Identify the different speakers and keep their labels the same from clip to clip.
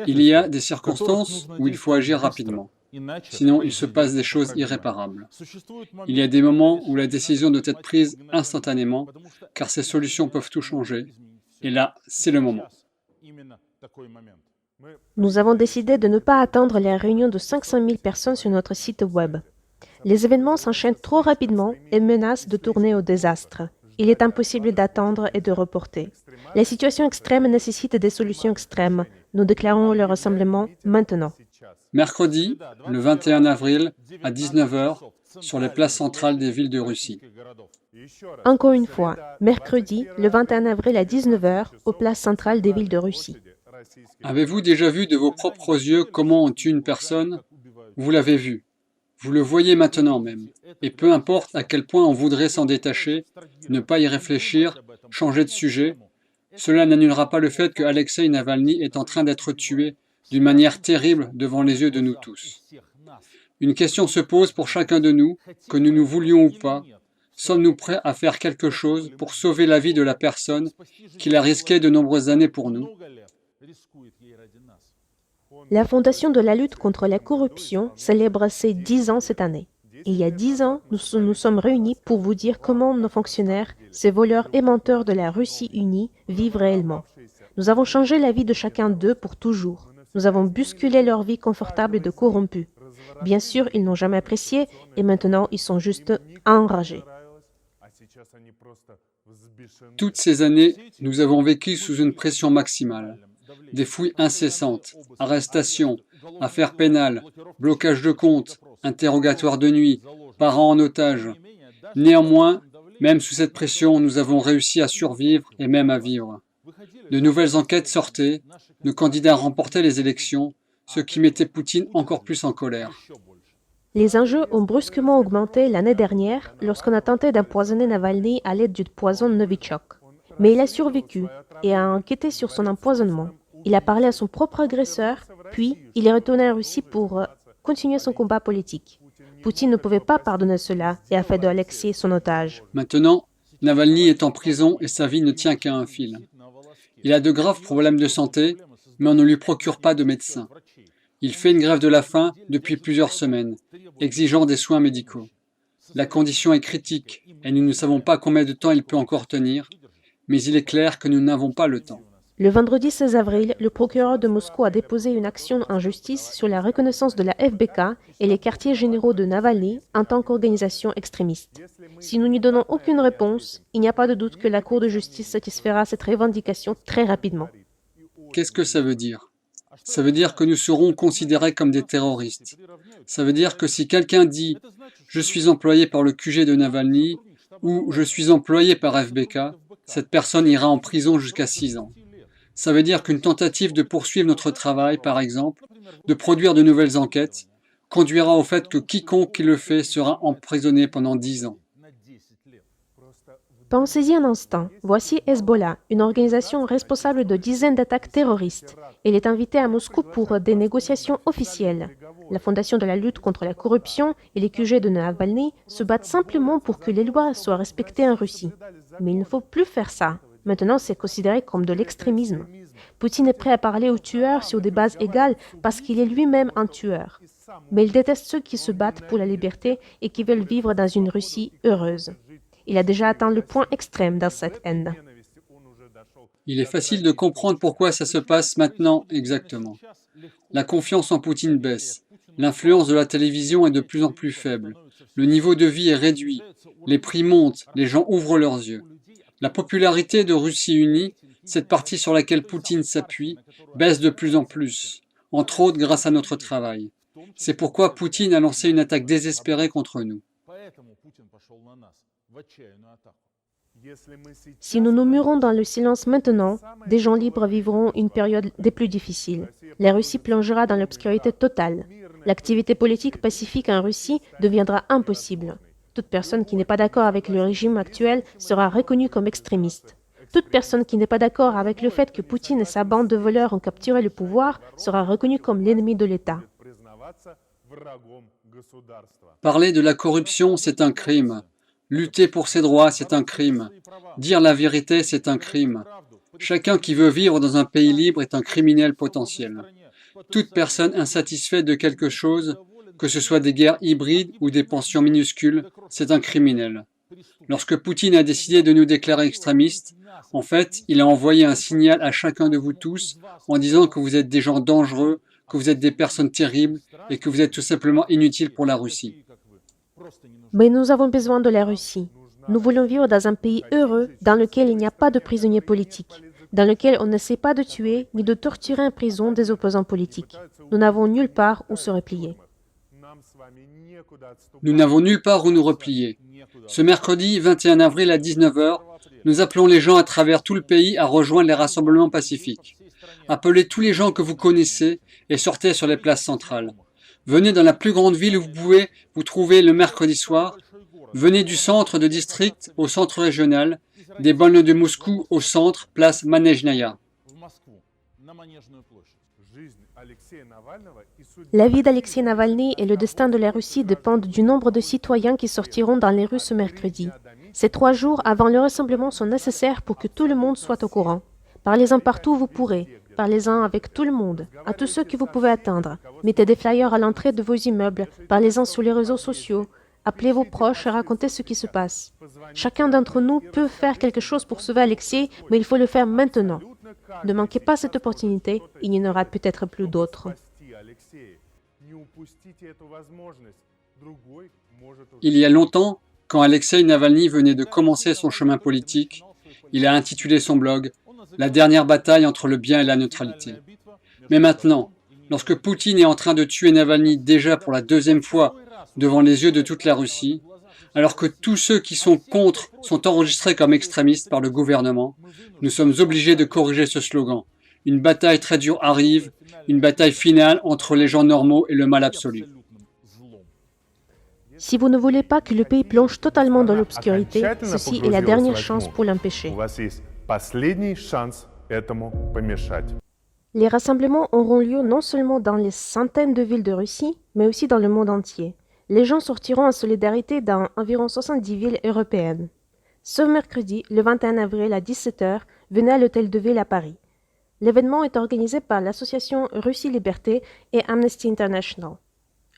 Speaker 1: Il y a des circonstances où il faut agir rapidement, sinon il se passe des choses irréparables. Il y a des moments où la décision doit être prise instantanément, car ces solutions peuvent tout changer, et là, c'est le moment.
Speaker 2: Nous avons décidé de ne pas attendre la réunion de 500 000 personnes sur notre site web. Les événements s'enchaînent trop rapidement et menacent de tourner au désastre. Il est impossible d'attendre et de reporter. La situation extrême nécessite des solutions extrêmes. Nous déclarons le rassemblement maintenant.
Speaker 1: Mercredi, le 21 avril, à 19 heures, sur les places centrales des villes de Russie.
Speaker 2: Encore une fois, mercredi, le 21 avril à 19 heures, aux places centrales des villes de Russie.
Speaker 1: Avez-vous déjà vu de vos propres yeux comment on tue une personne? Vous l'avez vu. Vous le voyez maintenant même. Et peu importe à quel point on voudrait s'en détacher, ne pas y réfléchir, changer de sujet, cela n'annulera pas le fait que Alexeï Navalny est en train d'être tué d'une manière terrible devant les yeux de nous tous. Une question se pose pour chacun de nous, que nous nous voulions ou pas. Sommes-nous prêts à faire quelque chose pour sauver la vie de la personne qu'il a risquée de nombreuses années pour nous?
Speaker 2: La Fondation de la lutte contre la corruption célèbre ses 10 ans cette année. Il y a 10 ans, nous sommes réunis pour vous dire comment nos fonctionnaires, ces voleurs et menteurs de la Russie unie, vivent réellement. Nous avons changé la vie de chacun d'eux pour toujours. Nous avons bousculé leur vie confortable de corrompus. Bien sûr, ils n'ont jamais apprécié et maintenant ils sont juste enragés.
Speaker 1: Toutes ces années, nous avons vécu sous une pression maximale. Des fouilles incessantes, arrestations, affaires pénales, blocage de comptes, interrogatoires de nuit, parents en otage. Néanmoins, même sous cette pression, nous avons réussi à survivre et même à vivre. De nouvelles enquêtes sortaient, nos candidats remportaient les élections, ce qui mettait Poutine encore plus en colère.
Speaker 2: Les enjeux ont brusquement augmenté l'année dernière lorsqu'on a tenté d'empoisonner Navalny à l'aide du poison Novichok. Mais il a survécu et a enquêté sur son empoisonnement. Il a parlé à son propre agresseur, puis il est retourné en Russie pour continuer son combat politique. Poutine ne pouvait pas pardonner cela et a fait de Alexei son otage.
Speaker 1: Maintenant, Navalny est en prison et sa vie ne tient qu'à un fil. Il a de graves problèmes de santé, mais on ne lui procure pas de médecin. Il fait une grève de la faim depuis plusieurs semaines, exigeant des soins médicaux. La condition est critique et nous ne savons pas combien de temps il peut encore tenir, mais il est clair que nous n'avons pas le temps.
Speaker 2: Le vendredi 16 avril, le procureur de Moscou a déposé une action en justice sur la reconnaissance de la FBK et les quartiers généraux de Navalny en tant qu'organisation extrémiste. Si nous n'y donnons aucune réponse, il n'y a pas de doute que la Cour de justice satisfera cette revendication très rapidement.
Speaker 1: Qu'est-ce que ça veut dire? Ça veut dire que nous serons considérés comme des terroristes. Ça veut dire que si quelqu'un dit « je suis employé par le QG de Navalny » ou « je suis employé par FBK », cette personne ira en prison jusqu'à 6 ans. Ça veut dire qu'une tentative de poursuivre notre travail, par exemple, de produire de nouvelles enquêtes, conduira au fait que quiconque qui le fait sera emprisonné pendant 10 ans.
Speaker 2: Pensez-y un instant. Voici Hezbollah, une organisation responsable de dizaines d'attaques terroristes. Elle est invitée à Moscou pour des négociations officielles. La Fondation de la lutte contre la corruption et les QG de Navalny se battent simplement pour que les lois soient respectées en Russie. Mais il ne faut plus faire ça. Maintenant, c'est considéré comme de l'extrémisme. Poutine est prêt à parler aux tueurs sur des bases égales parce qu'il est lui-même un tueur. Mais il déteste ceux qui se battent pour la liberté et qui veulent vivre dans une Russie heureuse. Il a déjà atteint le point extrême dans cette haine.
Speaker 1: Il est facile de comprendre pourquoi ça se passe maintenant exactement. La confiance en Poutine baisse. L'influence de la télévision est de plus en plus faible. Le niveau de vie est réduit. Les prix montent. Les gens ouvrent leurs yeux. La popularité de Russie unie, cette partie sur laquelle Poutine s'appuie, baisse de plus en plus, entre autres grâce à notre travail. C'est pourquoi Poutine a lancé une attaque désespérée contre nous.
Speaker 2: Si nous nous murons dans le silence maintenant, des gens libres vivront une période des plus difficiles. La Russie plongera dans l'obscurité totale. L'activité politique pacifique en Russie deviendra impossible. Toute personne qui n'est pas d'accord avec le régime actuel sera reconnue comme extrémiste. Toute personne qui n'est pas d'accord avec le fait que Poutine et sa bande de voleurs ont capturé le pouvoir sera reconnue comme l'ennemi de l'État.
Speaker 1: Parler de la corruption, c'est un crime. Lutter pour ses droits, c'est un crime. Dire la vérité, c'est un crime. Chacun qui veut vivre dans un pays libre est un criminel potentiel. Toute personne insatisfaite de quelque chose, que ce soit des guerres hybrides ou des pensions minuscules, c'est un criminel. Lorsque Poutine a décidé de nous déclarer extrémistes, en fait, il a envoyé un signal à chacun de vous tous en disant que vous êtes des gens dangereux, que vous êtes des personnes terribles et que vous êtes tout simplement inutiles pour la Russie.
Speaker 2: Mais nous avons besoin de la Russie. Nous voulons vivre dans un pays heureux dans lequel il n'y a pas de prisonniers politiques, dans lequel on ne sait pas de tuer ni de torturer en prison des opposants politiques. Nous n'avons nulle part où se replier.
Speaker 1: Nous n'avons nulle part où nous replier. Ce mercredi 21 avril à 19 h, nous appelons les gens à travers tout le pays à rejoindre les rassemblements pacifiques. Appelez tous les gens que vous connaissez et sortez sur les places centrales. Venez dans la plus grande ville où vous pouvez vous trouver le mercredi soir. Venez du centre de district au centre régional, des banlieues de Moscou au centre, place Manejnaya.
Speaker 2: La vie d'Alexei Navalny et le destin de la Russie dépendent du nombre de citoyens qui sortiront dans les rues ce mercredi. Ces 3 jours avant le rassemblement sont nécessaires pour que tout le monde soit au courant. Parlez-en partout où vous pourrez. Parlez-en avec tout le monde, à tous ceux que vous pouvez atteindre. Mettez des flyers à l'entrée de vos immeubles. Parlez-en sur les réseaux sociaux. Appelez vos proches et racontez ce qui se passe. Chacun d'entre nous peut faire quelque chose pour sauver Alexei, mais il faut le faire maintenant. Ne manquez pas cette opportunité, il n'y en aura peut-être plus d'autres.
Speaker 1: Il y a longtemps, quand Alexei Navalny venait de commencer son chemin politique, il a intitulé son blog « La dernière bataille entre le bien et la neutralité ». Mais maintenant, lorsque Poutine est en train de tuer Navalny déjà pour la 2e fois devant les yeux de toute la Russie, alors que tous ceux qui sont contre sont enregistrés comme extrémistes par le gouvernement, nous sommes obligés de corriger ce slogan. Une bataille très dure arrive, une bataille finale entre les gens normaux et le mal absolu.
Speaker 2: Si vous ne voulez pas que le pays plonge totalement dans l'obscurité, ceci est la dernière chance pour l'empêcher. Les rassemblements auront lieu non seulement dans les centaines de villes de Russie, mais aussi dans le monde entier. Les gens sortiront en solidarité dans environ 70 villes européennes. Ce mercredi, le 21 avril à 17 h, venez à l'Hôtel de Ville à Paris. L'événement est organisé par l'association Russie Liberté et Amnesty International.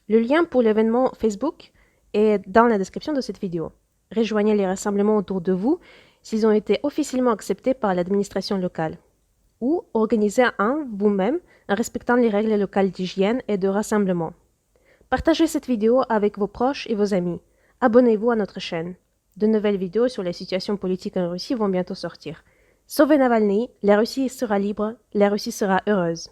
Speaker 2: Le lien pour l'événement Facebook est dans la description de cette vidéo. Rejoignez les rassemblements autour de vous s'ils ont été officiellement acceptés par l'administration locale. Ou organisez un vous-même en respectant les règles locales d'hygiène et de rassemblement. Partagez cette vidéo avec vos proches et vos amis. Abonnez-vous à notre chaîne. De nouvelles vidéos sur la situation politique en Russie vont bientôt sortir. Sauvez Navalny, la Russie sera libre, la Russie sera heureuse.